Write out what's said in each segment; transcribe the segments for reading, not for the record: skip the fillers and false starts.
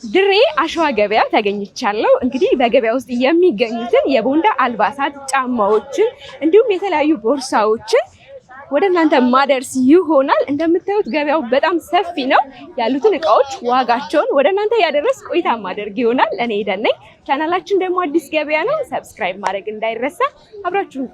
ድሬ አሸዋ ገበያ ተገኝቻለሁ። እንግዲህ በገበያ ውስጥ የሚገኙትን የቦንዳ አልባሳት፣ ጫማዎችን እንዲሁም የተለያዩ ቦርሳዎችን ወደ እናንተ ማደርስ ይሆናል። እንደምታዩት ገበያው በጣም ሰፊ ነው። ያሉትን እቃዎች ዋጋቸውን ወደ እናንተ ያደረስ ቆይታ ማድረግ ይሆናል። እኔ ሄደን ነኝ። ቻናላችን ደግሞ አዲስ ገበያ ነው። ሰብስክራይብ ማድረግ እንዳይረሳ። አብራችሁ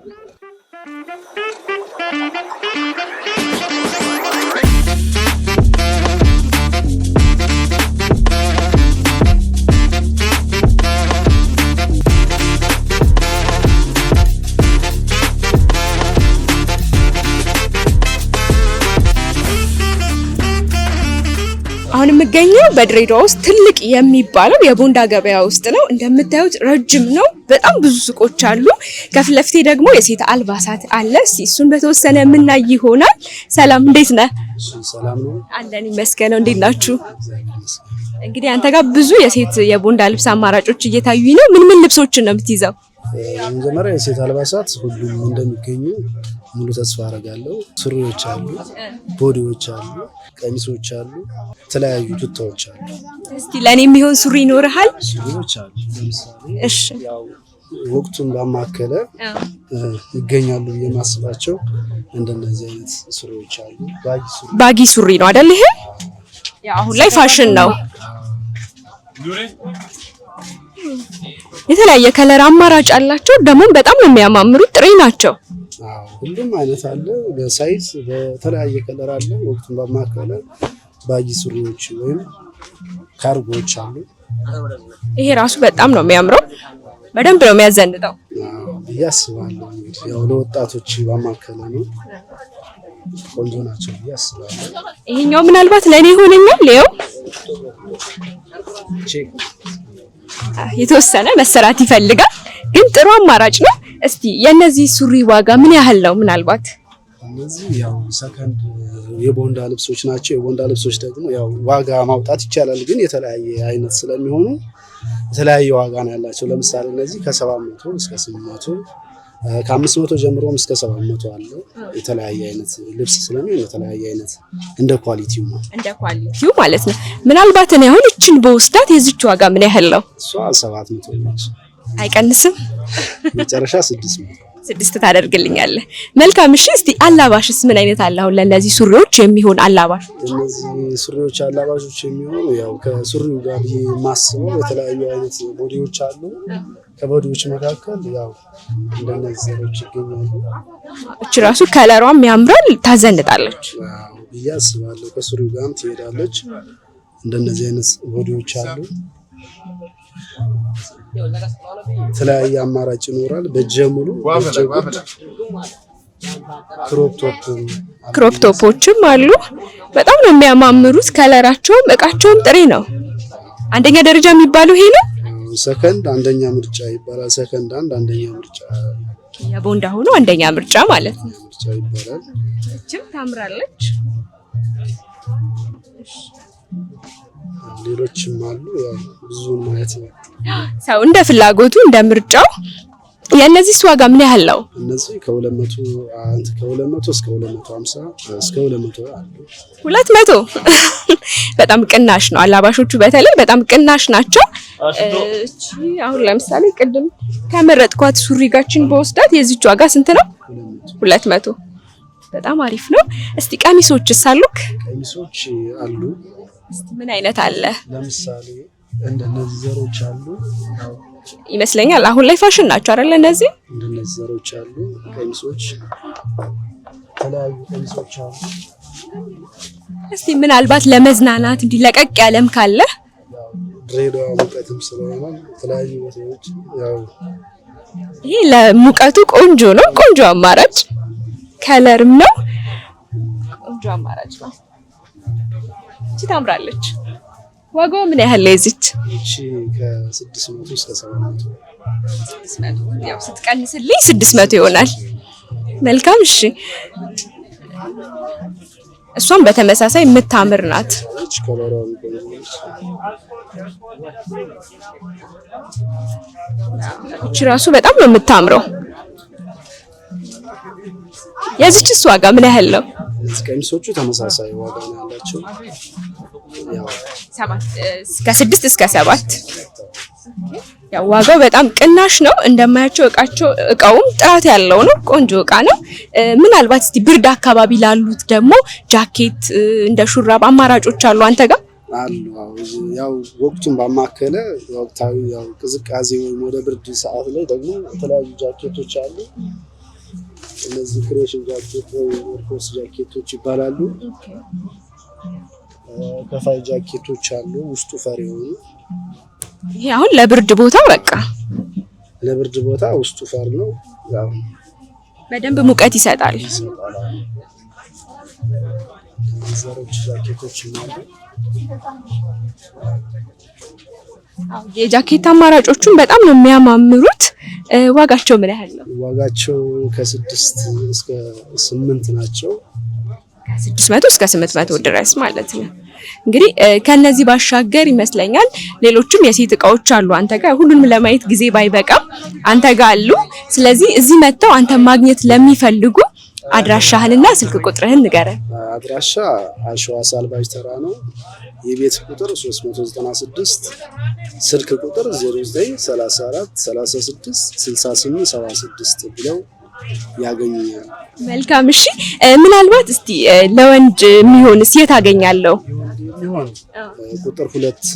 አሁን የምገኘው በድሬዳዋ ውስጥ ትልቅ የሚባለው የቦንዳ ገበያ ውስጥ ነው። እንደምታዩት ረጅም ነው። በጣም ብዙ ሱቆች አሉ። ከፊት ለፊቴ ደግሞ የሴት አልባሳት አለ። እሱን በተወሰነ የምናይ ይሆናል። ሰላም፣ እንዴት ነህ? ሰላም ነው አለን ይመስገነው። እንዴት ናችሁ? እንግዲህ አንተ ጋር ብዙ የሴት የቦንዳ ልብስ አማራጮች እየታዩኝ ነው። ምን ምን ልብሶችን ነው የምትይዘው? መጀመሪያ የሴት አልባሳት ሁሉም እንደሚገኙ ሙሉ ተስፋ አደርጋለሁ። ሱሪዎች አሉ፣ ቦዲዎች አሉ፣ ቀሚሶች አሉ፣ የተለያዩ ቱታዎች አሉ። እስቲ ለኔ የሚሆን ሱሪ ይኖርሃል? ሱሪዎች አሉ። ለምሳሌ እሺ፣ ያው ወቅቱን ባማከለ ይገኛሉ የማስባቸው እንደነዚህ አይነት ሱሪዎች አሉ። ባጊ ሱሪ ነው አይደል? ይሄ ያው አሁን ላይ ፋሽን ነው። የተለያየ ከለር አማራጭ አላቸው። ደግሞ በጣም ነው የሚያማምሩት። ጥሬ ናቸው። ሁሉም አይነት አለ። በሳይዝ በተለያየ ከለር አለ። ወቅቱን በማከለ ባጊ ሱሪዎች ወይም ካርጎዎች አሉ። ይሄ ራሱ በጣም ነው የሚያምረው። በደንብ ነው የሚያዘንጠው። ያስባለሁ ያው ለወጣቶች በማከለ ነው። ቆንጆ ናቸው ያስባለሁ። ይሄኛው ምናልባት ለኔ ሆነኛል። ሌው የተወሰነ መሰራት ይፈልጋል፣ ግን ጥሩ አማራጭ ነው። እስቲ የነዚህ ሱሪ ዋጋ ምን ያህል ነው? ምናልባት እነዚህ ያው ሰከንድ የቦንዳ ልብሶች ናቸው። የቦንዳ ልብሶች ደግሞ ያው ዋጋ ማውጣት ይቻላል፣ ግን የተለያየ አይነት ስለሚሆኑ የተለያየ ዋጋ ነው ያላቸው። ለምሳሌ እነዚህ ከ700 እስከ 800 ከ500 ጀምሮም እስከ 700 አለ። የተለያየ አይነት ልብስ ስለሚሆን የተለያየ አይነት እንደ ኳሊቲው ነው። እንደ ኳሊቲው ማለት ነው። ምናልባት እኔ አሁን እቺን በውስጣት የዚች ዋጋ ምን ያህል ነው? እሷ 700 ነው። አይቀንስም? መጨረሻ 600 ታደርግልኛለህ? መልካም። እሺ፣ እስቲ አላባሽስ ምን አይነት አለ? አሁን ለነዚህ ሱሪዎች የሚሆን አላባሽ? እነዚህ ሱሪዎች አላባሾች የሚሆኑ ያው ከሱሪው ጋር የማስበው የተለያዩ አይነት ቦዲዎች አሉ። ከቦዲዎች መካከል ያው እንደነዚህ ዘሮች ይገኛሉ። እቺ ራሱ ከለሯም ያምራል፣ ታዘንጣለች ብዬ አስባለሁ። ከሱሪው ጋርም ትሄዳለች። እንደነዚህ አይነት ቦዲዎች አሉ። የተለያየ አማራጭ ይኖራል። በጀሙሉ ክሮፕ ቶፖችም አሉ። በጣም ነው የሚያማምሩት። ከለራቸውም እቃቸውም ጥሬ ነው። አንደኛ ደረጃ የሚባለው ይሄ ነው። ሰከንድ አንደኛ ምርጫ ይባላል። ሰከንድ አንደኛ ምርጫ የቦንዳ ሆኖ አንደኛ ምርጫ ማለት ነው። ምርጫ ይባላል። እቺም ታምራለች። ሌሎችም አሉ። ያው ብዙ ማለት ነው። ሰው እንደ ፍላጎቱ እንደ ምርጫው። የነዚህ ዋጋ ምን ያህል ነው? እነዚህ ከ200 እስከ 250 እስከ 200 አሉ። 200 በጣም ቅናሽ ነው። አላባሾቹ በተለይ በጣም ቅናሽ ናቸው። እቺ አሁን ለምሳሌ ቅድም ከመረጥኳት ሱሪ ጋችን በወስዳት የዚች ዋጋ ስንት ነው? 200 በጣም አሪፍ ነው። እስቲ ቀሚሶችስ አሉክ? ቀሚሶች አሉ። እስቲ ምን አይነት አለ? ለምሳሌ እንደነዚህ ዘሮች አሉ ይመስለኛል። አሁን ላይ ፋሽን ናቸው አይደል? እነዚህ እንደነዚህ ዘሮች አሉ። ቀሚሶች የተለያዩ ቀሚሶች አሉ። እስቲ ምናልባት ለመዝናናት እንዲለቀቅ ያለም ካለ ድሬዳዋ ሙቀትም ስለሆነ የተለያዩ ቦታዎች ያው ይሄ ለሙቀቱ ቆንጆ ነው። ቆንጆ አማራጭ ከለርም ነው። ቆንጆ አማራጭ ነው። እቺ ታምራለች። ዋጋው ምን ያህል ለዚች? እቺ ከ600 እስከ 700 ያው ስትቀንስልኝ 600 ይሆናል። መልካም። እሺ፣ እሷም በተመሳሳይ የምታምር ናት። እቺ ራሱ በጣም ነው የምታምረው። የዚችስ ዋጋ ምን ያህል ነው? እነዚህ ቀሚሶቹ ተመሳሳይ ዋጋ ነው ያላቸው። ያው 6 እስከ 7 ያው ዋጋው በጣም ቅናሽ ነው። እንደማያቸው እቃውም ጥራት ያለው ነው። ቆንጆ እቃ ነው። ምናልባት እስቲ ብርድ አካባቢ ላሉት ደግሞ ጃኬት እንደ ሹራብ አማራጮች አሉ አንተ ጋር አሉ። ያው ወቅቱን ባማከለ ወቅታዊ ያው ቅዝቃዜ ወይም ወደ ብርድ ሰዓት ላይ ደግሞ የተለያዩ ጃኬቶች አሉ። እነዚህ ክሬሽን ጃኬት ወይ ወርክስ ጃኬቶች ይባላሉ። ከፋይ ጃኬቶች አሉ ውስጡ ፈር የሆኑ። ይሄ አሁን ለብርድ ቦታ በቃ ለብርድ ቦታ ውስጡ ፈር ነው። ያው በደንብ ሙቀት ይሰጣል። ዘሮች ጃኬቶች አሉ። የጃኬት አማራጮቹን በጣም ነው የሚያማምሩት። ዋጋቸው ምን ያህል ነው? ዋጋቸው ከ6 እስከ 8 ናቸው። ከ600 እስከ 800 ድረስ ማለት ነው። እንግዲህ ከነዚህ ባሻገር ይመስለኛል ሌሎችም የሴት እቃዎች አሉ አንተ ጋር። ሁሉንም ለማየት ጊዜ ባይበቃም አንተ ጋር አሉ። ስለዚህ እዚህ መጥተው አንተ ማግኘት ለሚፈልጉ አድራሻህንና ስልክ ቁጥርህን ንገረን። አድራሻ አሸዋ ሳልባጅ ተራ ነው። የቤት ቁጥር 396፣ ስልክ ቁጥር 0934 36 68 76 ብለው ያገኙኛል። መልካም እሺ። ምናልባት እስቲ ለወንድ የሚሆንስ የት አገኛለሁ? ቁጥር 2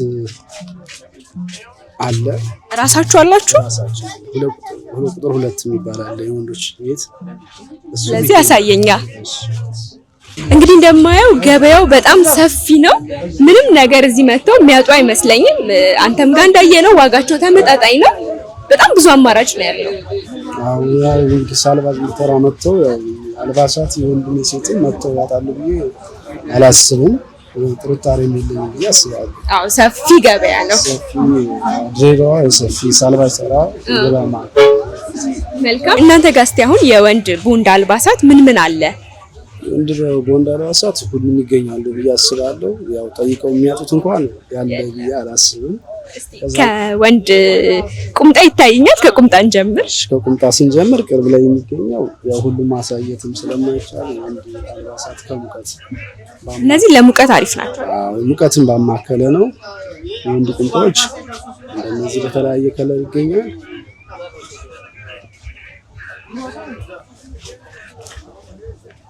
አለ። ራሳችሁ አላችሁ? ቁጥር 2 የሚባል አለ የወንዶች ቤት። ስለዚህ ያሳየኛ። እንግዲህ እንደማየው ገበያው በጣም ሰፊ ነው። ምንም ነገር እዚህ መጥተው የሚያጡ አይመስለኝም። አንተም ጋር እንዳየነው ዋጋቸው ተመጣጣኝ ነው። በጣም ብዙ አማራጭ ነው ያለው። ያው እንግዲህ ሳልባጅ ተራ መጥተው አልባሳት የወንድም የሴትም መጥተው ያጣሉ ብዬ አላስብም። ጥርጣሬ የለኝም ብዬ አስባለሁ። አዎ ሰፊ ገበያ ነው። ድሬዳዋ ሰፊ ሳልባጅ ተራ ገበያ። መልካም። እናንተ ጋር እስቲ አሁን የወንድ ቦንዳ አልባሳት ምን አለ? ወንድ ቦንዳ አልባሳት ሁሉም ይገኛሉ ብዬ አስባለሁ። ያው ጠይቀው የሚያጡት እንኳን ያለ ብዬ አላስብም። ከወንድ ቁምጣ ይታየኛል። ከቁምጣ እንጀምር። ከቁምጣ ስንጀምር ቅርብ ላይ የሚገኘው ያው ሁሉም ማሳየትም ስለማይቻል የወንድ አልባሳት ከሙቀት እነዚህ ለሙቀት አሪፍ ናቸው። ሙቀትን ባማከለ ነው። የወንድ ቁምጣዎች እንደነዚህ በተለያየ ከለር ይገኛል።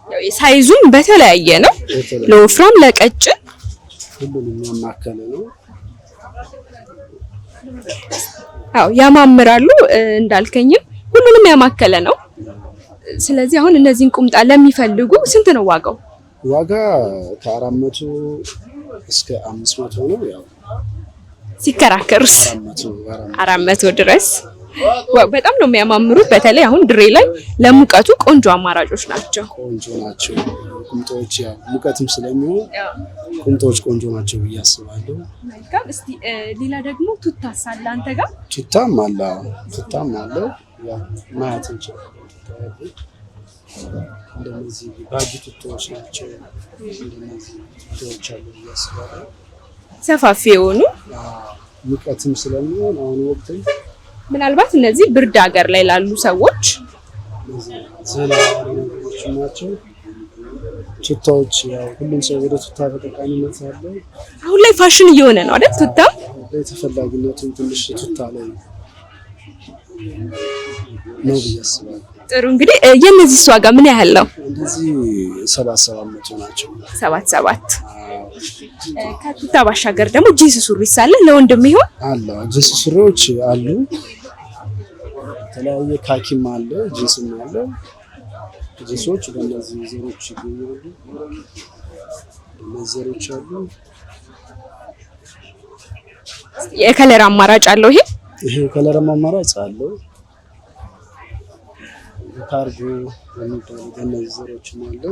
ያው ሳይዙም በተለያየ ነው። ለወፍራም ለቀጭን ሁሉንም ያማከለ ነው። አዎ ያማምራሉ። እንዳልከኝም ሁሉንም ያማከለ ነው። ስለዚህ አሁን እነዚህን ቁምጣ ለሚፈልጉ ስንት ነው ዋጋው? ዋጋ ከ400 እስከ 500 ነው። ያው ሲከራከሩስ 400 ድረስ። በጣም ነው የሚያማምሩት። በተለይ አሁን ድሬ ላይ ለሙቀቱ ቆንጆ አማራጮች ናቸው። ቆንጆ ናቸው ቁምጣዎች። ያው ሙቀትም ስለሚሆን ቁምጣዎች ቆንጆ ናቸው ብዬ አስባለሁ። መልካም። እስቲ ሌላ ደግሞ ቱታስ አለ አንተ ጋር? ቱታም አለ። ያው ማየት እንችላለን። እንደነዚህ ባጅ ቱታዎች ናቸው። እንደነዚህ ቱታዎች አሉ ብዬ አስባለሁ። ሰፋፊ የሆኑ ሙቀትም ስለሚሆን አሁን ወቅት ምናልባት እነዚህ ብርድ ሀገር ላይ ላሉ ሰዎች ዘላዎች ናቸው። ቱታዎች ያው ሁሉም ሰው ወደ ቱታ ተጠቃሚነት አለው። አሁን ላይ ፋሽን እየሆነ ነው አይደል? ቱታ ተፈላጊነቱን ትንሽ ቱታ ላይ ነው ብዬ አስባለሁ። ጥሩ። እንግዲህ የነዚህ ዋጋ ምን ያህል ነው? እንደዚህ 700 ናቸው። 7 ከቱታ ባሻገር ደግሞ ጂንስ ሱሪ ሳለ ለወንድም ይሆን አለ። ጂንስ ሱሪዎች አሉ። የተለያየ ካኪም አለ፣ ጂንስም አለ። ጂንሶች በእነዚህ ዘሮች ይገኛሉ። እነዚህ ዘሮች አሉ። የከለር አማራጭ አለው። ይሄ ከለር አማራጭ አለው። ካርጎ የሚባሉ በእነዚህ ዘሮችም አለ።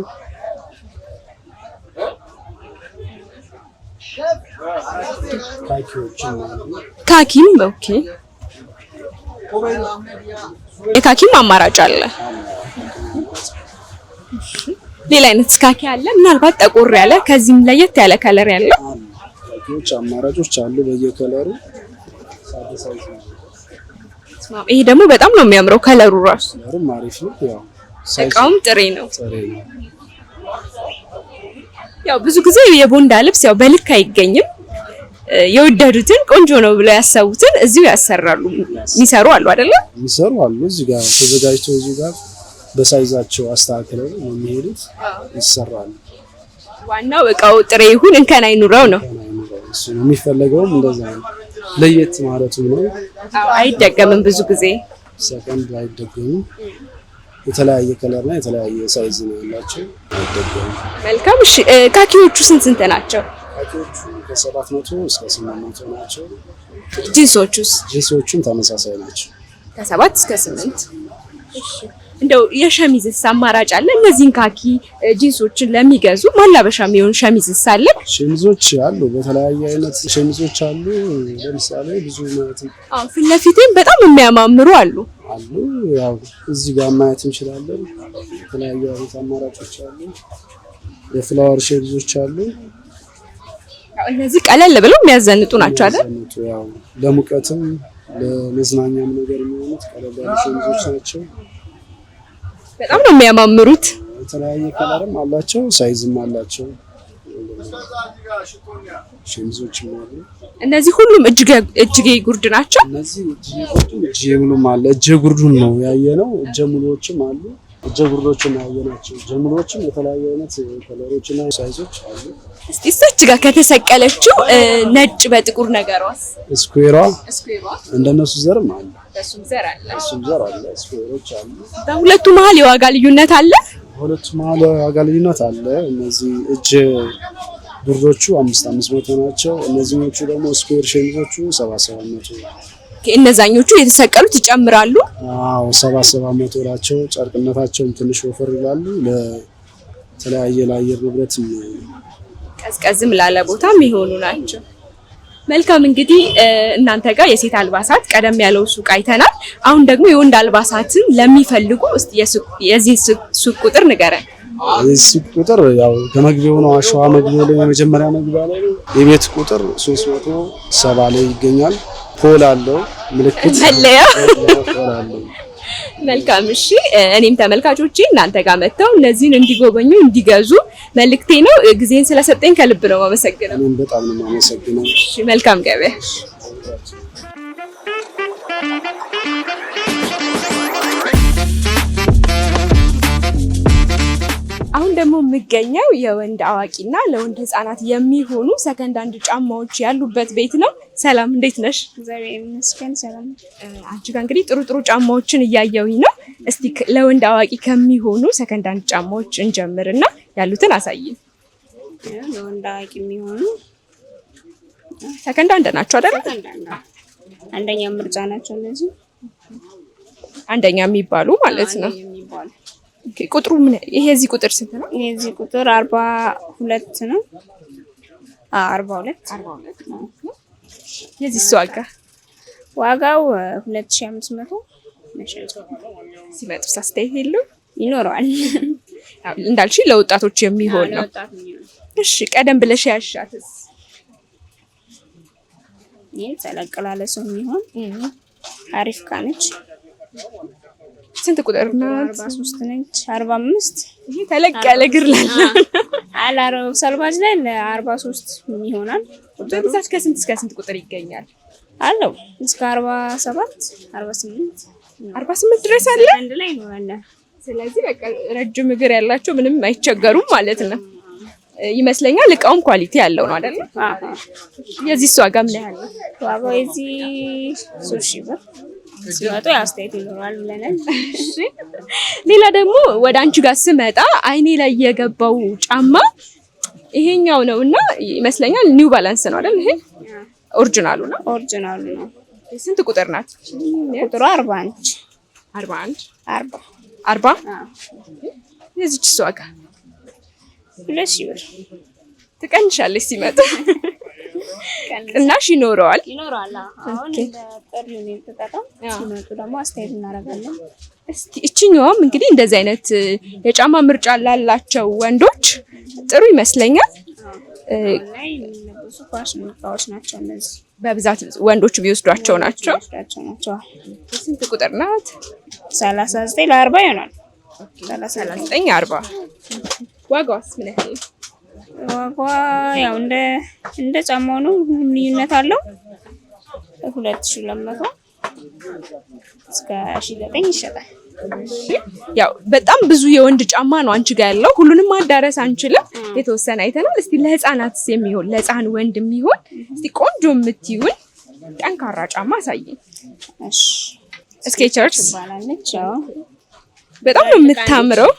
ካኪዎችም አሉ። ካኪም ኦኬ። የካኪም አማራጭ አለ። ሌላ አይነት ካኪ አለ። ምናልባት ጠቆር ያለ ከዚህም ለየት ያለ ከለር ያለው ካኪዎች አማራጮች አሉ በየከለሩ። ይሄ ደግሞ በጣም ነው የሚያምረው ከለሩ ራሱ። ከለሩም አሪፍ ነው። ያው እቃውም ጥሬ ነው። ያው ብዙ ጊዜ የቦንዳ ልብስ ያው በልክ አይገኝም። የወደዱትን ቆንጆ ነው ብለው ያሰቡትን እዚሁ ያሰራሉ። የሚሰሩ አሉ አይደለ? የሚሰሩ አሉ። እዚህ ጋር ተዘጋጅቶ እዚህ ጋር በሳይዛቸው አስተካክለው የሚሄዱት ይሰራሉ። ዋናው እቃው ጥሬ ይሁን እንከን አይኑረው ነው። እሱ ነው የሚፈለገውም፣ እንደዛ ነው። ለየት ማለቱ ነው። አይደገምም፣ ብዙ ጊዜ ሰከንድ አይደገምም። የተለያየ ከለርና የተለያየ ሳይዝ ነው ያላቸው፣ አይደገምም። መልካም። እሺ ካኪዎቹ ስንት ናቸው? ካኪዎቹ ከ700 እስከ 800 ናቸው። ጂንሶቹም ተመሳሳይ ናቸው፣ ከ7 እስከ 8። እሺ እንደው የሸሚዝስ አማራጭ አለ? እነዚህን ካኪ ጂንሶችን ለሚገዙ ማላበሻ የሚሆን ሸሚዝስ አለ? ሸሚዞች አሉ፣ በተለያየ አይነት ሸሚዞች አሉ። ለምሳሌ ብዙ ማለት ነው። ፊት ለፊቴም በጣም የሚያማምሩ አሉ። ያው እዚህ ጋር ማየት እንችላለን። የተለያዩ አይነት አማራጮች አሉ። የፍላወር ሸሚዞች አሉ። እነዚህ ቀለል ብለው የሚያዘንጡ ናቸው አይደል? ያው ለሙቀትም ለመዝናኛም ነገር የሚሆኑት ቀለል ያሉ ሸሚዞች ናቸው። በጣም ነው የሚያማምሩት። የተለያየ ከለርም አላቸው፣ ሳይዝም አላቸው። ሸሚዞችም አሉ። እነዚህ ሁሉም እጅጌ ጉርድ ናቸው። እነዚህ እጅጌ ሙሉም አለ። እጀ ጉርዱን ነው ያየነው። እጀ ሙሉዎችም አሉ። እጀ ጉርዶችም ያየናቸው። እጀ ሙሉዎችም የተለያየ አይነት ከለሮችና ሳይዞች አሉ። እስቲ እዛች ጋር ከተሰቀለችው ነጭ በጥቁር ነገሯስ ስኩዌሯ እንደነሱ ዘርም አለ። እሱም ዘር አለ። ስኩዌሮች አሉ። በሁለቱ መሀል የዋጋ ልዩነት አለ። በሁለቱ መሀል የዋጋ ልዩነት አለ። እነዚህ እጅ ጉርዶቹ 500 ናቸው። እነዚህኞቹ ደግሞ ስኩዌር ሸሚዞቹ 700 እነዛኞቹ የተሰቀሉት ይጨምራሉ። 700 ናቸው። ጨርቅነታቸውም ትንሽ ወፈር ይላሉ። ለተለያየ ለአየር ንብረት ቀዝቀዝም ላለ ቦታም ይሆኑ ናቸው። መልካም እንግዲህ እናንተ ጋር የሴት አልባሳት ቀደም ያለው ሱቅ አይተናል። አሁን ደግሞ የወንድ አልባሳትን ለሚፈልጉ እስቲ የዚህ ሱቅ ቁጥር ንገረን። የዚህ ቁጥር ያው ከመግቢያው ነው። አሸዋ መግቢያው ላይ የመጀመሪያ መግቢያ ላይ ነው። የቤት ቁጥር 370 ላይ ይገኛል። ፖል አለው ምልክት መለያ ፖል አለው። መልካም እሺ። እኔም ተመልካቾቼ እናንተ ጋር መጥተው እነዚህን እንዲጎበኙ እንዲገዙ መልእክቴ ነው። ጊዜን ስለሰጠኝ ከልብ ነው የማመሰግነው። እኔም በጣም ነው የማመሰግነው። እሺ መልካም ገበያ። አሁን ደግሞ የምገኘው የወንድ አዋቂና ለወንድ ህፃናት የሚሆኑ ሰከንድ አንድ ጫማዎች ያሉበት ቤት ነው። ሰላም እንዴት ነሽ? እግዚአብሔር ይመስገን ሰላም። አንቺ ጋር እንግዲህ ጥሩ ጫማዎችን እያየሁኝ ነው። እስቲ ለወንድ አዋቂ ከሚሆኑ ሰከንድ አንድ ጫማዎች እንጀምርና ያሉትን አሳይኝ። ለወንድ አዋቂ የሚሆኑ ሰከንድ አንድ ናቸው አይደል? አንደኛ ምርጫ ናቸው እነዚህ። አንደኛ የሚባሉ ማለት ነው። ቁጥሩ ምን? ይሄ እዚህ ቁጥር ስንት ነው? ይሄ እዚህ ቁጥር 42 ነው። 42 ነው። የዚህ ዋጋው 2500 መሸጫ። ሲመጡ አስተያየት የለው ይኖረዋል። እንዳልሽ ለወጣቶች የሚሆን ነው። እሺ ቀደም ብለሽ ያሻትስ? ይሄ ተለቅላለ ሰው የሚሆን አሪፍ ካነች። ስንት ቁጥር ናት? 43 ነች። 45 ይሄ ተለቅ ያለ እግር ላለ አላረው ሰልባጅ ላይ ለ43 ይሆናል። በብዛት ከስንት እስከ ስንት ቁጥር ይገኛል? አለው እስከ 47 48 ድረስ አለ። አንድ ላይ ነው አለ። ስለዚህ በቃ ረጅም እግር ያላቸው ምንም አይቸገሩም ማለት ነው ይመስለኛል። እቃውም ኳሊቲ ያለው ነው አይደል? የዚህ ዋጋ ምን ያህል ነው? ዋጋው የዚህ 3000 ብር ሲመጡ አስተያየት ይኖራል ብለናል። እሺ ሌላ ደግሞ ወደ አንቺ ጋር ስመጣ አይኔ ላይ የገባው ጫማ ይሄኛው ነውና ይመስለኛል ኒው ባላንስ ነው አይደል? ይሄ ኦሪጂናሉ ነው። ስንት ቁጥር ናት? ቁጥሩ 41 የዚህስ ዋጋ 2000 ብር ትቀንሻለች ሲመጣ ቅናሽ ይኖረዋል። አሁን ለጥሪ ነው የተጠቀም ሲመጡ ደግሞ አስተያየት እናደርጋለን። እስቲ እቺኛውም እንግዲህ እንደዚህ አይነት የጫማ ምርጫ ላላቸው ወንዶች ጥሩ ይመስለኛል። ላይ የሚለበሱ ፋሽን እቃዎች ናቸው እነዚህ። በብዛት ወንዶች ቢወስዷቸው ናቸው። ስንት ቁጥር ናት? 39 ለ40 ይሆናል። 39 40 ዋጋውስ ምን ያህል? ዋጋዋ ያው እንደ ጫማው ነው፣ ልዩነት አለው። 2200 እስከ 1900 ይሸጣል። ያው በጣም ብዙ የወንድ ጫማ ነው አንቺ ጋር ያለው። ሁሉንም ማዳረስ አንችልም፣ የተወሰነ አይተናል። እስቲ ለህፃናትስ የሚሆን ለህፃን ወንድ የሚሆን እስቲ ቆንጆ የምትይውን ጠንካራ ጫማ አሳይኝ። እሺ ስኬቸርስ ትባላለች። በጣም ነው የምታምረው።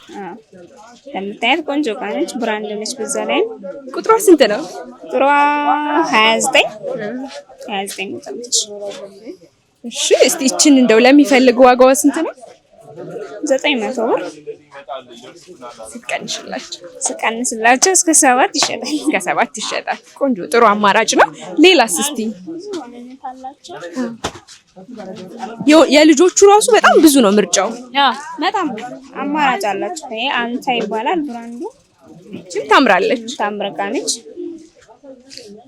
ለምታያት ቆንጆ ቃነች፣ ብራንድ ነች። በዛ ላይ ቁጥሯ ስንት ነው? ቁጥሯ 29 ቁጥር ነች። እሺ እስቲ እቺን እንደው ለሚፈልግ ዋጋዋ ስንት ነው? 900 ብር ስቀንስላቸው እስከ 7 ይሸጣል። እስከ 7 ይሸጣል። ቆንጆ ጥሩ አማራጭ ነው። ሌላስ እስቲ? የልጆቹ ራሱ በጣም ብዙ ነው ምርጫው። በጣም አማራጭ አላቸው። ይሄ አንታ ይባላል ብራንዱ። እቺም ታምራለች፣ ታምረቃነች።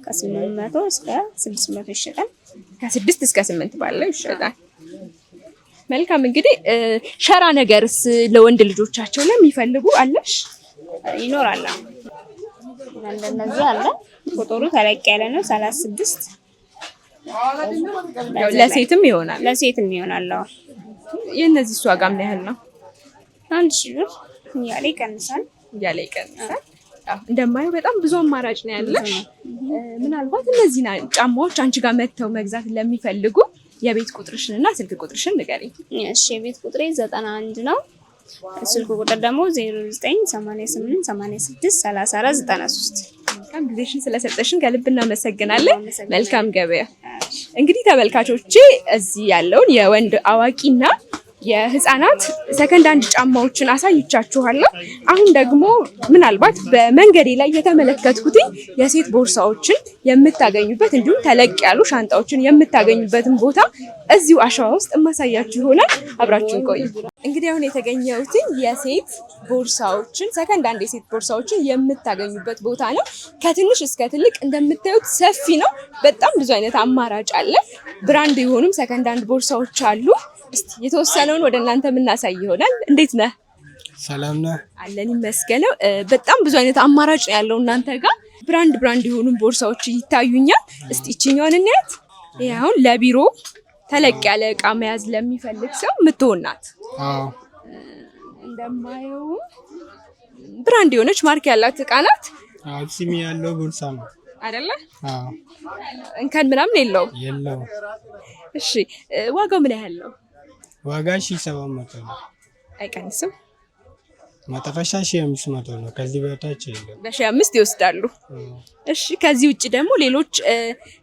ከ800 እስከ 600 ይሸጣል። ከ6 እስከ 8 ባለው ይሸጣል። መልካም እንግዲህ ሸራ ነገርስ ለወንድ ልጆቻቸው ለሚፈልጉ አለሽ? ይኖራል። እንደነዚህ አለ። ቁጥሩ ተለቅ ያለ ነው 36። ለሴትም ይሆናል። ለሴትም ይሆናል። የእነዚህ ዋጋ ምን ያህል ነው? 1000 ብር እያለ ይቀንሳል። እንደማየው በጣም ብዙ አማራጭ ነው ያለሽ። ምናልባት እነዚህ ጫማዎች አንቺ ጋር መጥተው መግዛት ለሚፈልጉ የቤት ቁጥርሽን እና ስልክ ቁጥርሽን ንገሪኝ። እሺ የቤት ቁጥሬ 91 ነው። ስልክ ቁጥር ደግሞ 0988863493። መልካም ጊዜሽን ስለሰጠሽን ከልብ እናመሰግናለን። መልካም ገበያ። እንግዲህ ተመልካቾቼ እዚህ ያለውን የወንድ አዋቂና የህፃናት ሰከንድ ሃንድ ጫማዎችን አሳይቻችኋለሁ። አሁን ደግሞ ምናልባት በመንገዴ ላይ የተመለከትኩት የሴት ቦርሳዎችን የምታገኙበት እንዲሁም ተለቅ ያሉ ሻንጣዎችን የምታገኙበትን ቦታ እዚሁ አሸዋ ውስጥ የማሳያችሁ ይሆናል። አብራችሁን ቆዩ። እንግዲህ አሁን የተገኘሁት የሴት ቦርሳዎችን ሰከንድ ሃንድ የሴት ቦርሳዎችን የምታገኙበት ቦታ ነው። ከትንሽ እስከ ትልቅ እንደምታዩት ሰፊ ነው። በጣም ብዙ አይነት አማራጭ አለ። ብራንድ የሆኑም ሰከንድ ሃንድ ቦርሳዎች አሉ። እስቲ የተወሰነውን ወደ እናንተ የምናሳይ ይሆናል። እንዴት ነህ? ሰላም ነህ? አለን ይመስገነው። በጣም ብዙ አይነት አማራጭ ነው ያለው እናንተ ጋር። ብራንድ የሆኑ ቦርሳዎች ይታዩኛል። እስቲ እቺኛውን እናያት። ይሄ አሁን ለቢሮ ተለቅ ያለ እቃ መያዝ ለሚፈልግ ሰው የምትሆናት። አዎ እንደማየው ብራንድ የሆነች ማርክ ያላት እቃ ናት። አዎ ሲሚ ያለው ቦርሳ ነው አይደለ? አዎ እንከን ምናምን የለውም። እሺ ዋጋው ምን ያህል ነው? ዋጋ 1700 ነው። አይቀንስም? መጠፈሻ 1500 ነው። ከዚህ በታች የለም። በ1500 ይወስዳሉ። እሺ ከዚህ ውጪ ደግሞ ሌሎች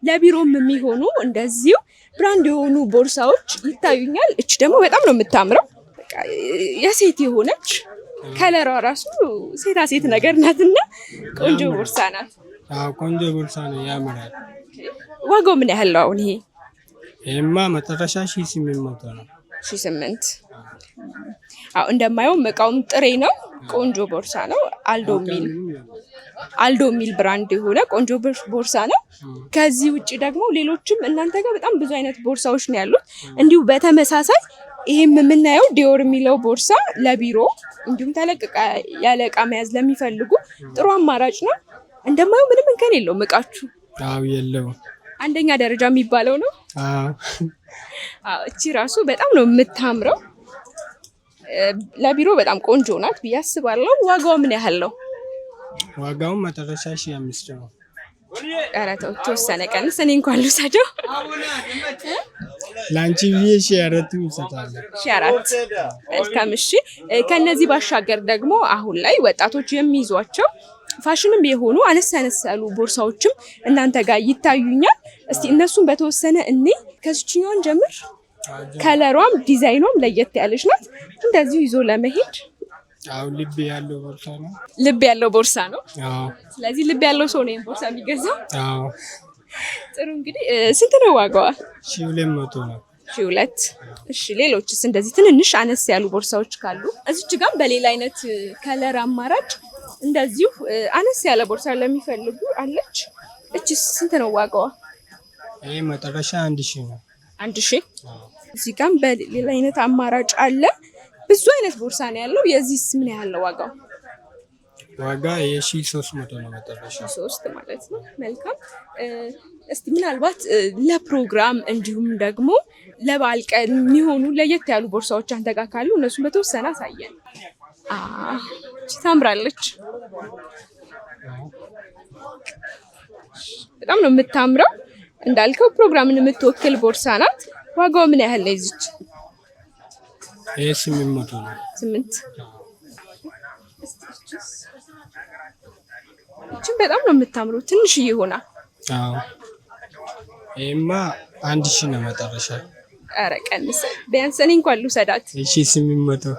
ለቢሮም የሚሆኑ እንደዚሁ ብራንድ የሆኑ ቦርሳዎች ይታዩኛል። እቺ ደግሞ በጣም ነው የምታምረው። በቃ የሴት የሆነች ከለሯ ራሱ ሴት ነገር ናትና ቆንጆ ቦርሳ ናት። አዎ ቆንጆ ቦርሳ ነው፣ ያምራል። ዋጋው ምን ያህል ነው አሁን ይሄ? ይሄማ መጠፈሻ 1800 ነው። 1800። አዎ እንደማየው እቃውም ጥሬ ነው። ቆንጆ ቦርሳ ነው። አልዶ ሚል ብራንድ የሆነ ቆንጆ ቦርሳ ነው። ከዚህ ውጪ ደግሞ ሌሎችም እናንተ ጋር በጣም ብዙ አይነት ቦርሳዎች ነው ያሉት። እንዲሁ በተመሳሳይ ይሄም የምናየው ዲዮር የሚለው ቦርሳ ለቢሮ እንዲሁም ተለቅ ያለ እቃ መያዝ ለሚፈልጉ ጥሩ አማራጭ ነው። እንደማየው ምንም እንከን የለውም እቃችሁ። አዎ የለውም። አንደኛ ደረጃ የሚባለው ነው። አዎ እቺ ራሱ በጣም ነው የምታምረው። ለቢሮ በጣም ቆንጆ ናት ብዬ አስባለሁ። ዋጋው ምን ያህል ነው? ዋጋው መጠፈሻ 1500 ነው። ኧረ ተው ተወሰነ ቀንስ። እኔ እንኳን ልውሰደው። ላንቺ ብዬ 4,000 ይሰጣል። 4,000 መልካም። እሺ ከነዚህ ባሻገር ደግሞ አሁን ላይ ወጣቶች የሚይዟቸው ፋሽንም የሆኑ አነስ ያሉ ቦርሳዎችም እናንተ ጋር ይታዩኛል። እስቲ እነሱን በተወሰነ እኔ ከዚህኛውን ጀምር። ከለሯም ዲዛይኗም ለየት ያለች ናት። እንደዚሁ ይዞ ለመሄድ አው ልብ ያለው ቦርሳ ነው። ልብ ያለው ቦርሳ ነው። አዎ ስለዚህ ልብ ያለው ሰው ነው ቦርሳ የሚገዛው። አዎ ጥሩ። እንግዲህ ስንት ነው ዋጋዋ? 1200 ነው። 1200። እሺ ሌሎችስ እንደዚህ ትንንሽ አነስ ያሉ ቦርሳዎች ካሉ እዚች ጋር በሌላ አይነት ከለር አማራጭ እንደዚሁ አነስ ያለ ቦርሳ ለሚፈልጉ አለች። እቺስ ስንት ነው ዋጋዋ? ይሄ መጠፈሻ 1000 ነው። 1000። እዚህ ጋር በሌላ አይነት አማራጭ አለ። ብዙ አይነት ቦርሳ ነው ያለው። የዚህስ ምን ያህል ነው ዋጋው? ዋጋ የ1300 ነው መጠረሻ 3 ማለት ነው። መልካም እስቲ ምናልባት ለፕሮግራም እንዲሁም ደግሞ ለበዓል ቀን የሚሆኑ ለየት ያሉ ቦርሳዎች አንተ ጋር ካሉ እነሱን በተወሰነ አሳየን። ታምራለች፣ በጣም ነው የምታምረው። እንዳልከው ፕሮግራምን የምትወክል ቦርሳ ናት። ዋጋው ምን ያህል ነው ይዝች? 800 ነው። 8 እቺን በጣም ነው የምታምረው። ትንሽዬ ሆና ይሄማ 1000 ነው መጠረሻ። ኧረ ቀንስ፣ ቢያንስ እኔ እንኳን ልውሰዳት። 800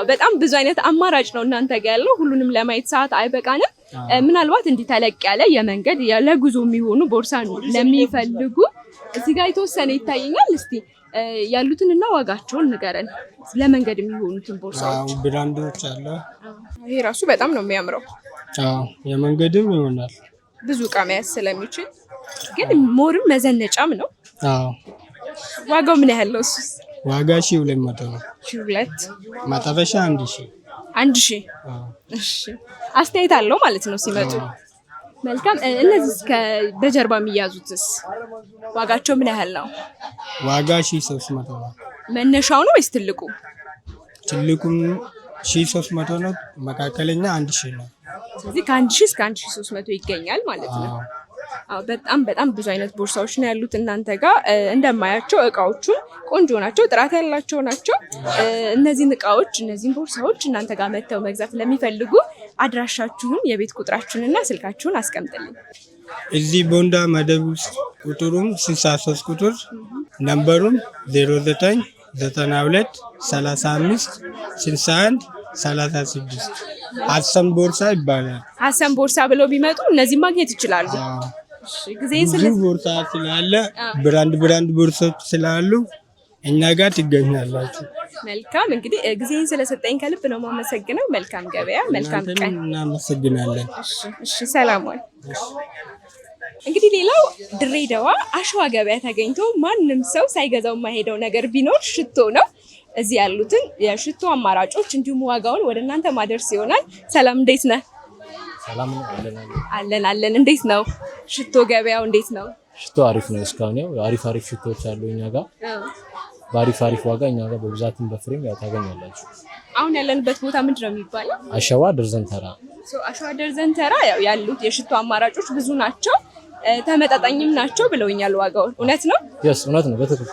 በጣም ብዙ አይነት አማራጭ ነው እናንተ ጋር ያለው። ሁሉንም ለማየት ሰዓት አይበቃንም። ምናልባት እንዲህ ተለቅ ያለ የመንገድ ለጉዞ የሚሆኑ ቦርሳ ለሚፈልጉ እዚህ ጋር የተወሰነ ይታየኛል። እስቲ ያሉትንና ዋጋቸውን ንገረን። ለመንገድ የሚሆኑትን ቦርሳዎች ብራንዶች አለ። ይሄ ራሱ በጣም ነው የሚያምረው። የመንገድም ይሆናል ብዙ እቃ መያዝ ስለሚችል፣ ግን ሞርም መዘነጫም ነው። ዋጋው ምን ያህል ነው? እሱስ ዋጋ 1200 ነው። 1200 ማጠረሻ 1000 1000። እሺ አስተያየት አለው ማለት ነው ሲመጡ። መልካም። እነዚህ በጀርባ የሚያዙትስ ዋጋቸው ምን ያህል ነው? ዋጋ 1300 ነው። መነሻው ነው ወይስ ትልቁ? ትልቁም 1300 ነው። መካከለኛ 1000 ነው። ስለዚህ ከ1000 እስከ 1300 ይገኛል ማለት ነው። በጣም ብዙ አይነት ቦርሳዎች ነው ያሉት እናንተ ጋር። እንደማያቸው እቃዎቹም ቆንጆ ናቸው፣ ጥራት ያላቸው ናቸው። እነዚህን እቃዎች እነዚህን ቦርሳዎች እናንተ ጋር መጥተው መግዛት ለሚፈልጉ አድራሻችሁን፣ የቤት ቁጥራችሁንና ስልካችሁን አስቀምጥልኝ። እዚህ ቦንዳ መደብ ውስጥ ቁጥሩም 63 ቁጥር ነምበሩም 0992 35 61 36 ሀሰን ቦርሳ ይባላል። ሀሰን ቦርሳ ብለው ቢመጡ እነዚህ ማግኘት ይችላሉ። ብዙ ቦርሳ ስላለ ብራንድ ቦርሳዎች ስላሉ እኛ ጋር ትገኛላችሁ። መልካም። እንግዲህ ጊዜን ስለሰጠኝ ከልብ ነው የማመሰግነው። መልካም ገበያ፣ መልካም ቀን። እናመሰግናለን። እሺ፣ ሰላም ዋል። እንግዲህ ሌላው ድሬዳዋ አሸዋ ገበያ ተገኝቶ ማንም ሰው ሳይገዛው የማይሄደው ነገር ቢኖር ሽቶ ነው። እዚህ ያሉትን የሽቶ አማራጮች እንዲሁም ዋጋውን ወደ እናንተ ማድረስ ይሆናል። ሰላም፣ እንዴት ነህ? ሰላም አለን። እንዴት ነው ሽቶ ገበያው? እንዴት ነው? ሽቶ አሪፍ ነው። እስካሁን ያው አሪፍ ሽቶዎች አሉ እኛ ጋር በአሪፍ ዋጋ እኛ ጋር በብዛትም በፍሬም ያው ታገኛላችሁ። አሁን ያለንበት ቦታ ምንድን ነው የሚባለው? አሸዋ ደርዘን ተራ። አሸዋ ደርዘን ተራ ያው ያሉት የሽቶ አማራጮች ብዙ ናቸው፣ ተመጣጣኝም ናቸው ብለውኛል። ዋጋው እውነት ነው? እውነት ነው በትክክል።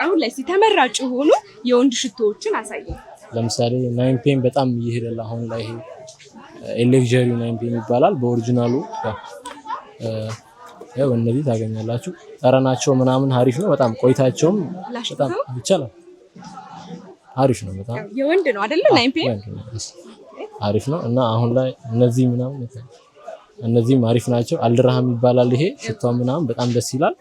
አሁን ላይ ተመራጭ የሆኑ የወንድ ሽቶዎችን አሳየኝ። ለምሳሌ ናይንፔም በጣም እየሄደላ አሁን ላይ ይሄ ኤሌክጀሪ ናይንፔም ይባላል። በኦሪጂናሉ ያው እነዚህ ታገኛላችሁ። ጠረናቸው ምናምን አሪፍ ነው በጣም። ቆይታቸውም በጣም ይቻላል አሪፍ ነው በጣም። የወንድ ነው አይደለ? ናይንፔም አሪፍ ነው። እና አሁን ላይ እነዚህ ምናምን እነዚህም አሪፍ ናቸው። አልድራሃም ይባላል ይሄ ሽቷ ምናምን በጣም ደስ ይላል።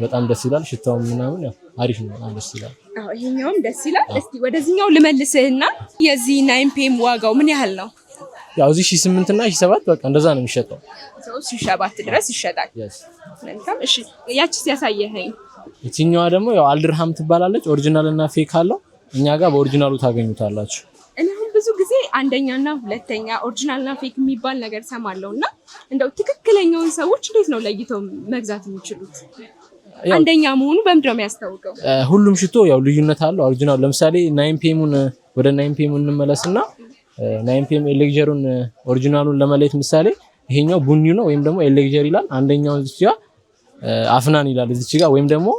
በጣም ደስ ይላል ሽታው ምናምን ያው አሪፍ ነው፣ በጣም ደስ ይላል። ይሄኛውም ደስ ይላል። እስቲ ወደዚህኛው ልመልስህና የዚህ ናይንፔም ዋጋው ምን ያህል ነው? ያው እዚህ 8 እና 7 በቃ እንደዛ ነው የሚሸጠው። 7 ድረስ ይሸጣል። መልካም። እሺ ያቺስ ያሳየኸኝ? እቺኛዋ ደግሞ ያው አልድርሃም ትባላለች። ኦሪጂናል እና ፌክ አለው። እኛ ጋር በኦሪጂናሉ ታገኙታላችሁ። እኔ ብዙ ጊዜ አንደኛና ሁለተኛ ኦሪጂናልና ፌክ የሚባል ነገር ሰማለሁና እንደው ትክክለኛውን ሰዎች እንዴት ነው ለይተው መግዛት የሚችሉት? አንደኛ መሆኑ በምንድን ነው የሚያስታውቀው? ሁሉም ሽቶ ያው ልዩነት አለው። ኦሪጂናል ለምሳሌ ናይንፔሙን ወደ ናይንፔሙ እንመለስና ናይንፔም ኤሌክጀሩን ኦሪጂናሉን ለመለየት ምሳሌ ይሄኛው ቡኒ ነው ወይም ደግሞ ኤሌክጀር ይላል። አንደኛው እዚህ ጋር አፍናን ይላል እዚህ ጋር፣ ወይም ደግሞ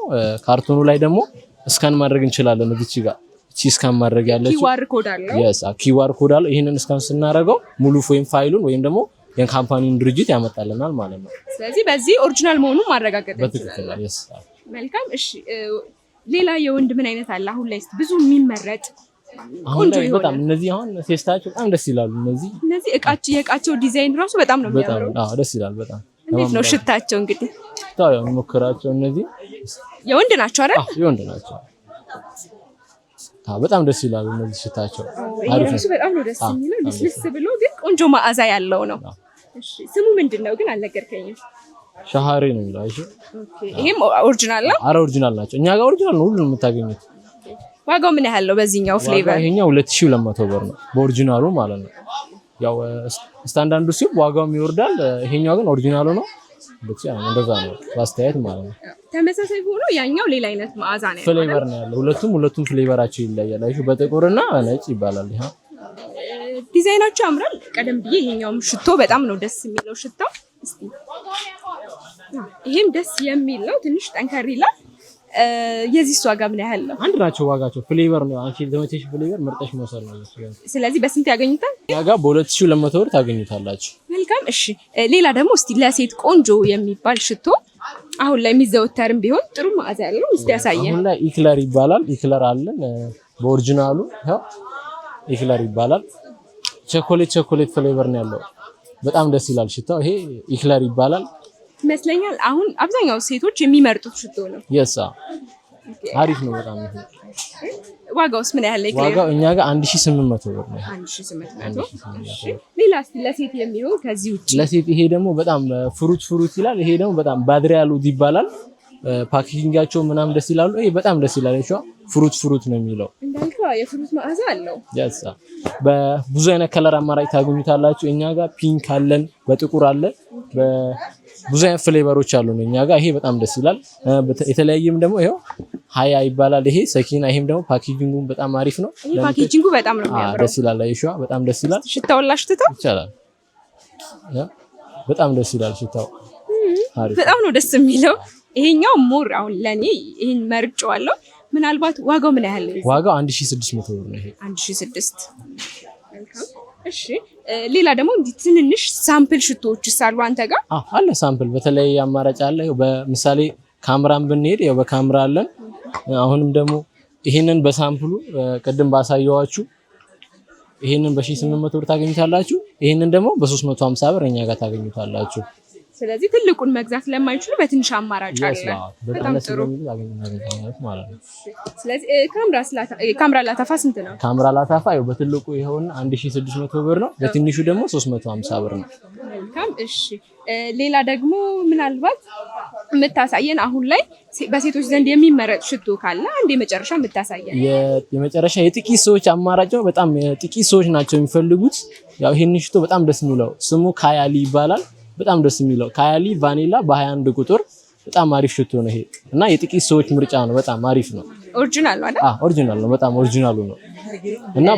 ካርቶኑ ላይ ደግሞ ስካን ማድረግ እንችላለን። እዚህ ጋር እቺ ስካን ማድረግ ያለች ኪዋር ኮድ አለው። ኪዋር ኮድ አለው። ይሄንን ስካን ስናደርገው ሙሉ ፋይሉን ወይም ደግሞ የካምፓኒውን ድርጅት ያመጣልናል ማለት ነው። ስለዚህ በዚህ ኦሪጂናል መሆኑን ማረጋገጥ በትክክል። መልካም። እሺ ሌላ የወንድ ምን አይነት አለ አሁን ላይ ብዙ የሚመረጥ? አሁን ላይ በጣም እነዚህ አሁን ቴስታቸው በጣም ደስ ይላሉ። እነዚህ የእቃቸው ዲዛይን ራሱ በጣም ነው የሚያምረው። አዎ ደስ ይላል በጣም። እንዴት ነው ሽታቸው? እንግዲህ ታው እንሞክራቸው። እነዚህ የወንድ ናቸው አይደል? የወንድ ናቸው። በጣም ደስ ይላሉ እነዚህ ሽታቸው አሪፍ ነው። በጣም ነው ደስ የሚለው፣ ልስልስ ብሎ ግን ቆንጆ መዓዛ ያለው ነው። እሺ ስሙ ምንድነው ግን አልነገርከኝም? ሻሃሬ ነው የሚለው። እሺ ኦኬ። ይሄም ኦሪጂናል ነው? አረ ኦሪጂናል ናቸው። እኛ ጋር ኦሪጂናል ነው ሁሉንም የምታገኙት። ዋጋው ምን ያህል ነው በዚህኛው ፍሌቨር? ይሄኛው 2200 ብር ነው በኦሪጂናሉ ማለት ነው። ያው ስታንዳርዱ ሲሆን ዋጋውም ይወርዳል። ይሄኛው ግን ኦሪጂናሉ ነው። ብቻ እንደዛ ነው ባስተያየት ማለት ነው። ተመሳሳይ ሆኖ ያኛው ሌላ አይነት መዓዛ ነው ፍሌቨር ነው ያለው። ሁለቱም ፍሌቨራቸው ይለያል። አይሹ በጥቁርና ነጭ ይባላል። ይሄ ዲዛይናቸው ያምራል። ቀደም ብዬ ይሄኛውም ሽቶ በጣም ነው ደስ የሚለው ሽታው። እስቲ ይሄም ደስ የሚል ነው። ትንሽ ጠንከር ይላል። የዚህ ዋጋ ምን ያህል ነው? አንድ ናቸው ዋጋቸው። ፍሌቨር ነው አንቺ ለመቼሽ ፍሌቨር መርጠሽ መውሰድ ነው። ስለዚህ በስንት ያገኙታል? ዋጋ በ2200 ብር ታገኙታላችሁ። መልካም እሺ። ሌላ ደግሞ እስቲ ለሴት ቆንጆ የሚባል ሽቶ አሁን ላይ የሚዘወተርም ቢሆን ጥሩ መዓዛ ያለው እስቲ ያሳየን። አሁን ላይ ኢክለር ይባላል። ኢክለር አለን በኦሪጂናሉ ያው ኢክለር ይባላል። ቸኮሌት ፍሌቨር ነው ያለው። በጣም ደስ ይላል ሽታው። ይሄ ኢክለር ይባላል ይመስለኛል። አሁን አብዛኛው ሴቶች የሚመርጡት ሽቶ ነው። የሳ አሪፍ ነው በጣም። ይሄ ዋጋውስ ምን ያህል ነው? ዋጋው እኛ ጋር 1800 ብር ነው። 1800። ሌላ እስቲ ለሴት የሚሆን ከዚህ ውጪ ለሴት ይሄ ደግሞ በጣም ፍሩት ይላል። ይሄ ደግሞ በጣም ባድሪያሉድ ይባላል። ፓኬጂንጋቸው ምናምን ደስ ይላሉ። ይሄ በጣም ደስ ይላል። እሺ ፍሩት ነው የሚለው እንዳልከው የፍሩት መዓዛ አለው። ያሳ በብዙ አይነት ከለር አማራጭ ታገኙታላችሁ። እኛ ጋር ፒንክ አለን፣ በጥቁር አለ፣ በብዙ አይነት ፍሌቨሮች አሉ እኛ ጋር። ይሄ በጣም ደስ ይላል። የተለያየም ደግሞ ይሄው ሃያ ይባላል። ይሄ ሰኪና። ይሄም ደግሞ ፓኬጂንጉ በጣም አሪፍ ነው። ፓኬጂንጉ በጣም ነው የሚያምረው። ደስ ይላል። አይሹ በጣም ደስ ይላል። ሽታውን ላሽትተው ይቻላል። በጣም ደስ ይላል ሽታው። አሪፍ በጣም ነው ደስ የሚለው። ይሄኛው ሞር አሁን ለኔ ይሄን መርጬዋለሁ። ምናልባት ዋጋው ምን ያህል ነው? ዋጋው 1600 ብር ነው። ይሄ 1600። መልካም እሺ። ሌላ ደግሞ እንዲህ ትንንሽ ሳምፕል ሽቶዎችስ አሉ አንተ ጋር? አለ ሳምፕል በተለይ አማራጭ አለ። በምሳሌ ካሜራን ብንሄድ ያው በካሜራ አለን። አሁንም ደግሞ ይሄንን በሳምፕሉ ቅድም ባሳየዋችሁ ይሄንን በ1800 ብር ታገኙታላችሁ። ይሄንን ደግሞ በ350 ብር እኛ ጋር ታገኙታላችሁ። ስለዚህ ትልቁን መግዛት ለማይችሉ በትንሽ አማራጭ አለ። በጣም ጥሩ ማለት ነው። ስለዚህ ካሜራ ላታፋ ስንት ነው? ካሜራ ላታፋ ያው በትልቁ ይሄውና 1600 ብር ነው። በትንሹ ደግሞ 350 ብር ነው። መልካም እሺ። ሌላ ደግሞ ምናልባት የምታሳየን አሁን ላይ በሴቶች ዘንድ የሚመረጥ ሽቶ ካለ አንድ የመጨረሻ የምታሳየን። የመጨረሻ የጥቂት ሰዎች አማራጭ ነው። በጣም ጥቂት ሰዎች ናቸው የሚፈልጉት። ያው ይሄን ሽቶ በጣም ደስ የሚለው ስሙ ካያሊ ይባላል። በጣም ደስ የሚለው ካያሊ ቫኒላ በ21 ቁጥር በጣም አሪፍ ሽቶ ነው ይሄ እና የጥቂት ሰዎች ምርጫ ነው። በጣም አሪፍ ነው። ኦሪጂናል ነው አይደል? ኦሪጂናል ነው። በጣም ኦሪጂናሉ ነው እና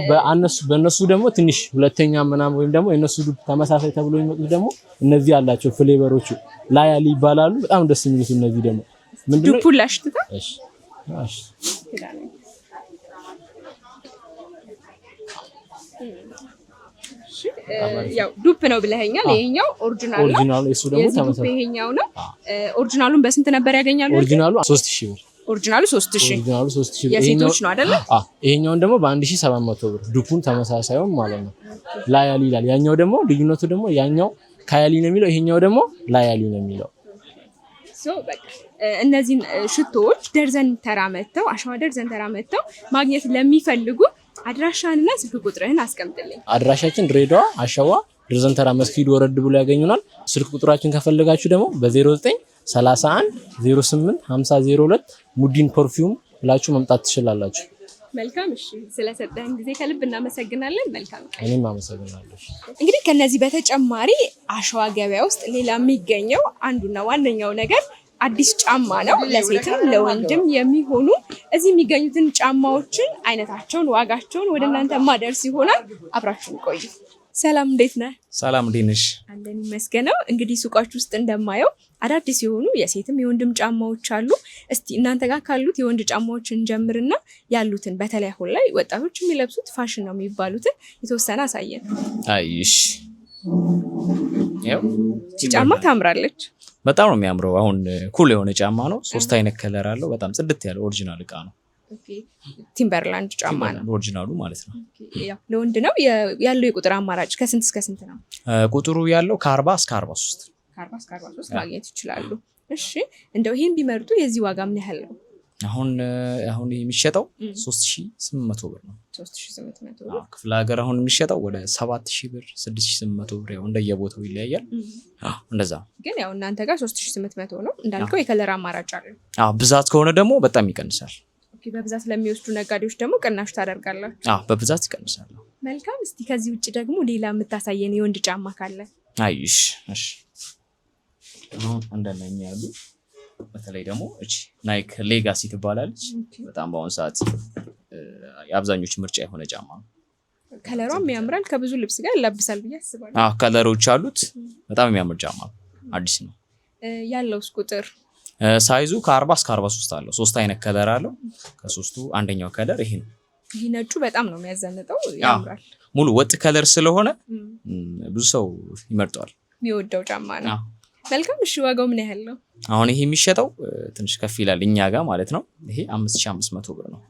በእነሱ ደግሞ ትንሽ ሁለተኛ ምናምን ወይም ደግሞ የነሱ ተመሳሳይ ተብሎ የሚመጡት ደግሞ እነዚህ ያላቸው ፍሌቨሮቹ ላያሊ ይባላሉ። በጣም ደስ የሚሉት እነዚህ ደግሞ ምንድነው? ዱፑ ላሽትታ። እሺ ያው ዱፕ ነው ብለኸኛል። ይሄኛው ኦሪጂናል ነው። ኦሪጂናሉ እሱ ደግሞ ተመሳሳይ ይሄኛው ነው። ኦሪጂናሉን በስንት ነበር ያገኛሉ? ኦሪጂናሉ 3000 ብር። ኦሪጂናሉ 3000 ብር የሴቶች ነው አይደል? ይሄኛውን ደግሞ በ1700 ብር ዱፑን ተመሳሳዩን ማለት ነው። ላያሊ ይላል። ያኛው ደግሞ ልዩነቱ ደግሞ ያኛው ካያሊ ነው የሚለው፣ ይሄኛው ደግሞ ላያሊ ነው የሚለው። በቃ እነዚህን ሽቶዎች ደርዘን ተራመተው አሸዋ ደርዘን ተራመተው ማግኘት ለሚፈልጉ አድራሻንና ስልክ ቁጥርህን አስቀምጥልኝ። አድራሻችን ድሬዳዋ አሸዋ ደርዘን ተራ መስጊድ ወረድ ብሎ ያገኙናል። ስልክ ቁጥራችን ከፈለጋችሁ ደግሞ በ0931 08 5002 ሙዲን ፐርፊውም ብላችሁ መምጣት ትችላላችሁ። መልካም እሺ፣ ስለሰጠን ጊዜ ከልብ እናመሰግናለን። መልካም ቀን። እኔም አመሰግናለሁ። እንግዲህ ከነዚህ በተጨማሪ አሸዋ ገበያ ውስጥ ሌላ የሚገኘው አንዱና ዋነኛው ነገር አዲስ ጫማ ነው። ለሴትም ለወንድም የሚሆኑ እዚህ የሚገኙትን ጫማዎችን አይነታቸውን፣ ዋጋቸውን ወደ እናንተ ማደርስ ይሆናል። አብራችሁን ቆዩ። ሰላም፣ እንዴት ነህ? ሰላም፣ እንዴት ነሽ? አለን ይመስገነው። እንግዲህ ሱቃችሁ ውስጥ እንደማየው አዳዲስ የሆኑ የሴትም የወንድም ጫማዎች አሉ። እስቲ እናንተ ጋር ካሉት የወንድ ጫማዎችን ጀምርና ያሉትን በተለይ አሁን ላይ ወጣቶች የሚለብሱት ፋሽን ነው የሚባሉትን የተወሰነ አሳየን። አይሽ ያው ጫማ ታምራለች። በጣም ነው የሚያምረው። አሁን ኩል የሆነ ጫማ ነው። 3 አይነት ከለር አለው። በጣም ጽድት ያለ ኦሪጂናል እቃ ነው። ቲምበርላንድ ጫማ ነው ኦሪጂናሉ ማለት ነው። ያው ለወንድ ነው ያለው። የቁጥር አማራጭ ከስንት እስከ ስንት ነው? ቁጥሩ ያለው ከ40 እስከ 43 ከ40 እስከ 43 ማግኘት ይችላሉ። እሺ እንደው ይሄን ቢመርጡ የዚህ ዋጋ ምን ያህል ነው? አሁን የሚሸጠው 3800 ብር ነው። 3800 ብር። ክፍለ ሀገር አሁን የሚሸጠው ወደ 7000 ብር 6800 ብር፣ ያው እንደየቦታው ይለያያል። እንደዛ ግን ያው እናንተ ጋር 3800 ነው እንዳልከው። የከለር አማራጭ አለ። ብዛት ከሆነ ደግሞ በጣም ይቀንሳል። ኦኬ በብዛት ለሚወስዱ ነጋዴዎች ደግሞ ቅናሽ ታደርጋላችሁ? አዎ በብዛት ይቀንሳሉ። መልካም። እስቲ ከዚህ ውጭ ደግሞ ሌላ የምታሳየን የወንድ ጫማ ካለ? አይሽ እሺ አሁን እንደነኛ ያሉ በተለይ ደግሞ እቺ ናይክ ሌጋሲ ትባላለች። በጣም በአሁን ሰዓት የአብዛኞቹ ምርጫ የሆነ ጫማ ነው። ከለሯም ያምራል፣ ከብዙ ልብስ ጋር ይለብሳል ብዬ አስባለሁ። አዎ ከለሮች አሉት። በጣም የሚያምር ጫማ ነው። አዲስ ነው። ያለውስ ቁጥር? ሳይዙ ከ40 እስከ 43 አለው። 3 አይነት ከለር አለው። ከሶስቱ አንደኛው ከለር ይሄ ነው። ይሄ ነጩ በጣም ነው የሚያዘንጠው፣ ያምራል። ሙሉ ወጥ ከለር ስለሆነ ብዙ ሰው ይመርጠዋል፣ የሚወደው ጫማ ነው። መልካም። እሺ ዋጋው ምን ያህል ነው? አሁን ይሄ የሚሸጠው ትንሽ ከፍ ይላል እኛ ጋር ማለት ነው። ይሄ 5500 ብር ነው።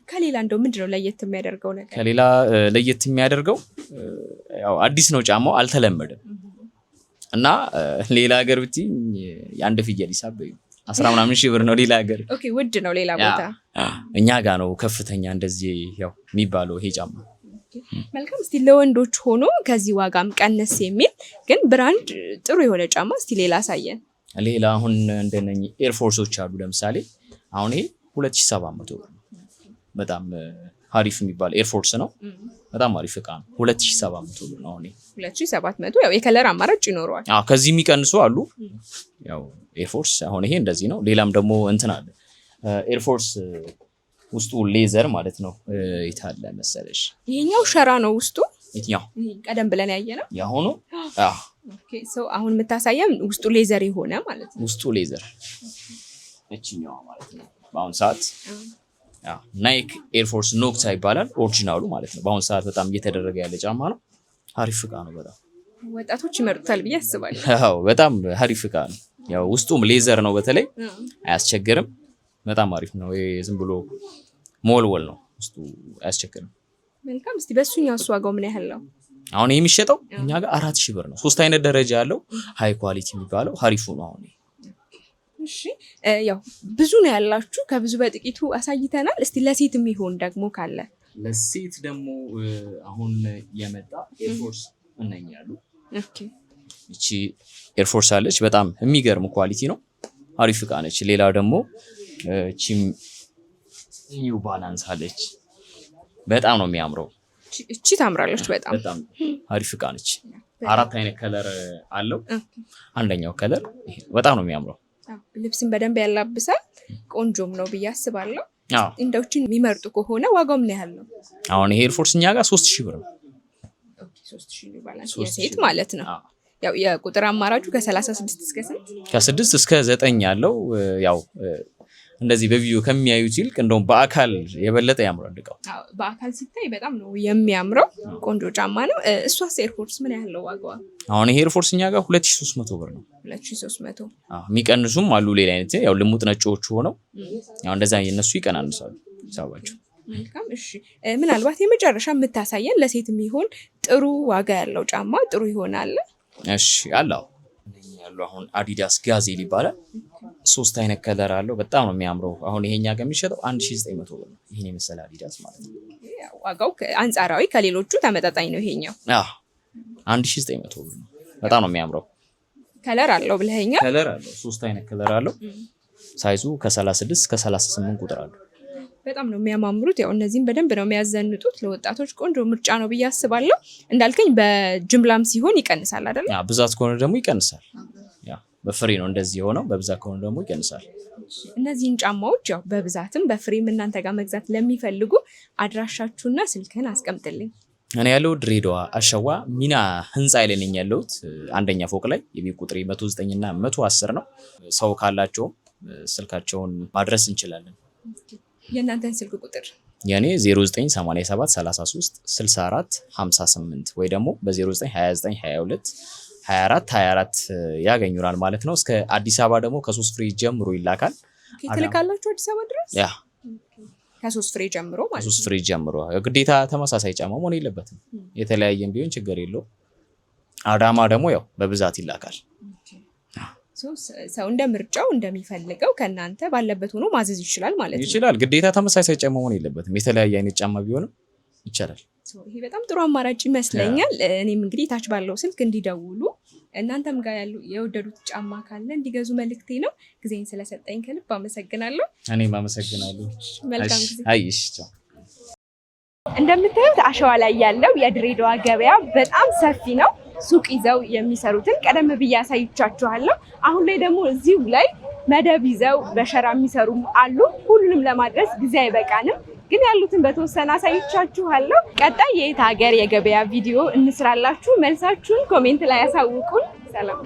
ከሌላ እንደው ምንድነው ለየት የሚያደርገው ነገር? ከሌላ ለየት የሚያደርገው ያው አዲስ ነው ጫማው፣ አልተለመደም እና ሌላ ሀገር ብትይ የአንድ ፍየል ሂሳብ 10 ምናምን ሺህ ብር ነው ሌላ ሀገር። ኦኬ ውድ ነው ሌላ ቦታ። እኛ ጋር ነው ከፍተኛ እንደዚህ ያው የሚባለው ይሄ ጫማ። መልካም። እስቲ ለወንዶች ሆኖ ከዚህ ዋጋም ቀነስ የሚል ግን ብራንድ ጥሩ የሆነ ጫማ እስቲ ሌላ አሳየን። ሌላ አሁን እንደነኚህ ኤርፎርሶች አሉ። ለምሳሌ አሁን ይሄ 2700 ብር ነው። በጣም አሪፍ የሚባል ኤርፎርስ ነው። በጣም አሪፍ እቃ ነው። 2700 ብር ነው። አሁን 2700 ያው የከለር አማራጭ ይኖረዋል። አዎ ከዚህ የሚቀንሱ አሉ። ያው ኤርፎርስ አሁን ይሄ እንደዚህ ነው። ሌላም ደግሞ እንትን አለ ኤርፎርስ ውስጡ ሌዘር ማለት ነው። ይታለ መሰለሽ ይሄኛው ሸራ ነው ውስጡ። የትኛው? ቀደም ብለን ያየነው ያሆኑ። ኦኬ ሶ አሁን የምታሳየም ውስጡ ሌዘር የሆነ ማለት ነው። ውስጡ ሌዘር እቺኛው ማለት ነው። በአሁን ሰዓት ናይክ ኤርፎርስ ኖክታ ይባላል ኦሪጂናሉ ማለት ነው። በአሁን ሰዓት በጣም እየተደረገ ያለ ጫማ ነው። አሪፍ እቃ ነው። በጣም ወጣቶች ይመርጡታል ብዬ አስባለሁ። አዎ በጣም አሪፍ እቃ ነው። ያው ውስጡም ሌዘር ነው። በተለይ አያስቸግርም። በጣም አሪፍ ነው። ይሄ ዝም ብሎ ሞልወል ነው። ውስጡ አያስቸግርም። መልካም። እስቲ በሱኛው ዋጋው ምን ያህል ነው? አሁን ይሄ የሚሸጠው እኛ ጋር 4000 ብር ነው። 3 አይነት ደረጃ ያለው ሃይ ኳሊቲ የሚባለው አሪፉ ነው። አሁን እሺ ያው ብዙ ነው ያላችሁ፣ ከብዙ በጥቂቱ አሳይተናል። እስቲ ለሴት የሚሆን ደግሞ ካለ? ለሴት ደግሞ አሁን የመጣ ኤርፎርስ እናኛሉ። ኦኬ እቺ ኤርፎርስ አለች። በጣም የሚገርም ኳሊቲ ነው። አሪፍ እቃ ነች። ሌላ ደግሞ እቺም ኒው ባላንስ አለች። በጣም ነው የሚያምረው። እቺ ታምራለች። በጣም አሪፍ እቃ ነች። 4 አይነት ከለር አለው። አንደኛው ከለር ይሄ በጣም ነው የሚያምረው። ልብስን በደንብ ያላብሳል። ቆንጆም ነው ብዬ አስባለሁ። እንደውችን የሚመርጡ ከሆነ ዋጋው ምን ያህል ነው? አሁን ይሄ ኤርፎርስ እኛ ጋር 3000 ብር ነው። ኦኬ 3000 ኒው ባላንስ የሴት ማለት ነው። ያው የቁጥር አማራጩ ከ36 እስከ ስንት? ከ6 እስከ 9 ያለው ያው እንደዚህ በቪዲዮ ከሚያዩት ይልቅ እንደውም በአካል የበለጠ ያምራል እቃው። አዎ በአካል ሲታይ በጣም ነው የሚያምረው። ቆንጆ ጫማ ነው። እሷስ ኤርፎርስ ምን ያህል ነው ዋጋዋ? አሁን ይሄ ኤርፎርስ እኛ ጋር 2300 ብር ነው። 2300። የሚቀንሱም አሉ። ሌላ አይነት ያው ልሙጥ ነጮቹ ሆነው ያው እንደዛ እነሱ ይቀናንሳሉ ሂሳባቸው። መልካም። እሺ ምናልባት የመጨረሻ የምታሳየን ለሴት የሚሆን ጥሩ ዋጋ ያለው ጫማ ጥሩ ይሆናል? እሺ አላው ያለው አሁን አዲዳስ ጋዜል ይባላል። 3 አይነት ከለር አለው። በጣም ነው የሚያምረው። አሁን ይሄኛ ጋር የሚሸጠው 1900 ብር ነው። ይሄን የመሰለ አዲዳስ ማለት ነው። ዋጋው አንጻራዊ ከሌሎቹ ተመጣጣኝ ነው። ይሄኛው 1900 ብር ነው። በጣም ነው የሚያምረው። ከለር አለው ብለኸኛል። ከለር አለው። 3 አይነት ከለር አለው። ሳይዙ ከ36 እስከ 38 ቁጥር አለው። በጣም ነው የሚያማምሩት። ያው እነዚህም በደንብ ነው የሚያዘንጡት። ለወጣቶች ቆንጆ ምርጫ ነው ብዬ አስባለሁ። እንዳልከኝ በጅምላም ሲሆን ይቀንሳል አይደል? ብዛት ከሆነ ደግሞ ይቀንሳል። በፍሬ ነው እንደዚህ የሆነው። በብዛት ከሆነ ደግሞ ይቀንሳል። እነዚህን ጫማዎች ያው በብዛትም በፍሬም እናንተ ጋር መግዛት ለሚፈልጉ አድራሻችሁና ስልክህን አስቀምጥልኝ። እኔ ያለው ድሬዳዋ አሸዋ ሚና ህንፃ ላይ ነኝ ያለሁት። አንደኛ ፎቅ ላይ የቤት ቁጥሬ 109 እና 110 ነው። ሰው ካላቸውም ስልካቸውን ማድረስ እንችላለን። የእናንተን ስልክ ቁጥር? የኔ 0987 33 64 58 ወይ ደግሞ በ0929 22 24 24 ያገኙናል ማለት ነው። እስከ አዲስ አበባ ደግሞ ከ3 ፍሬ ጀምሮ ይላካል። ትልካላችሁ አዲስ አበባ ድረስ? ያ ከ3 ፍሬ ጀምሮ ማለት ነው። ከ3 ፍሬ ጀምሮ ግዴታ ተመሳሳይ ጫማ መሆን የለበትም። የተለያየም ቢሆን ችግር የለው። አዳማ ደግሞ ያው በብዛት ይላካል። ሰው እንደ ምርጫው እንደሚፈልገው ከናንተ ባለበት ሆኖ ማዘዝ ይችላል ማለት ነው። ይችላል። ግዴታ ተመሳሳይ ጫማ መሆን የለበትም። የተለያየ አይነት ጫማ ቢሆንም ይቻላል። ይሄ በጣም ጥሩ አማራጭ ይመስለኛል። እኔም እንግዲህ ታች ባለው ስልክ እንዲደውሉ እናንተም ጋር ያሉ የወደዱት ጫማ ካለ እንዲገዙ መልእክቴ ነው። ጊዜን ስለሰጠኝ ከልብ አመሰግናለሁ። እኔም አመሰግናለሁ። መልካም ጊዜ። አይሽ እንደምታዩት አሸዋ ላይ ያለው የድሬዳዋ ገበያ በጣም ሰፊ ነው። ሱቅ ይዘው የሚሰሩትን ቀደም ብዬ አሳይቻችኋለሁ። አሁን ላይ ደግሞ እዚሁ ላይ መደብ ይዘው በሸራ የሚሰሩም አሉ። ሁሉንም ለማድረስ ጊዜ አይበቃንም፣ ግን ያሉትን በተወሰነ አሳይቻችኋለሁ። ቀጣይ የየት ሀገር የገበያ ቪዲዮ እንስራላችሁ? መልሳችሁን ኮሜንት ላይ ያሳውቁን። ሰላም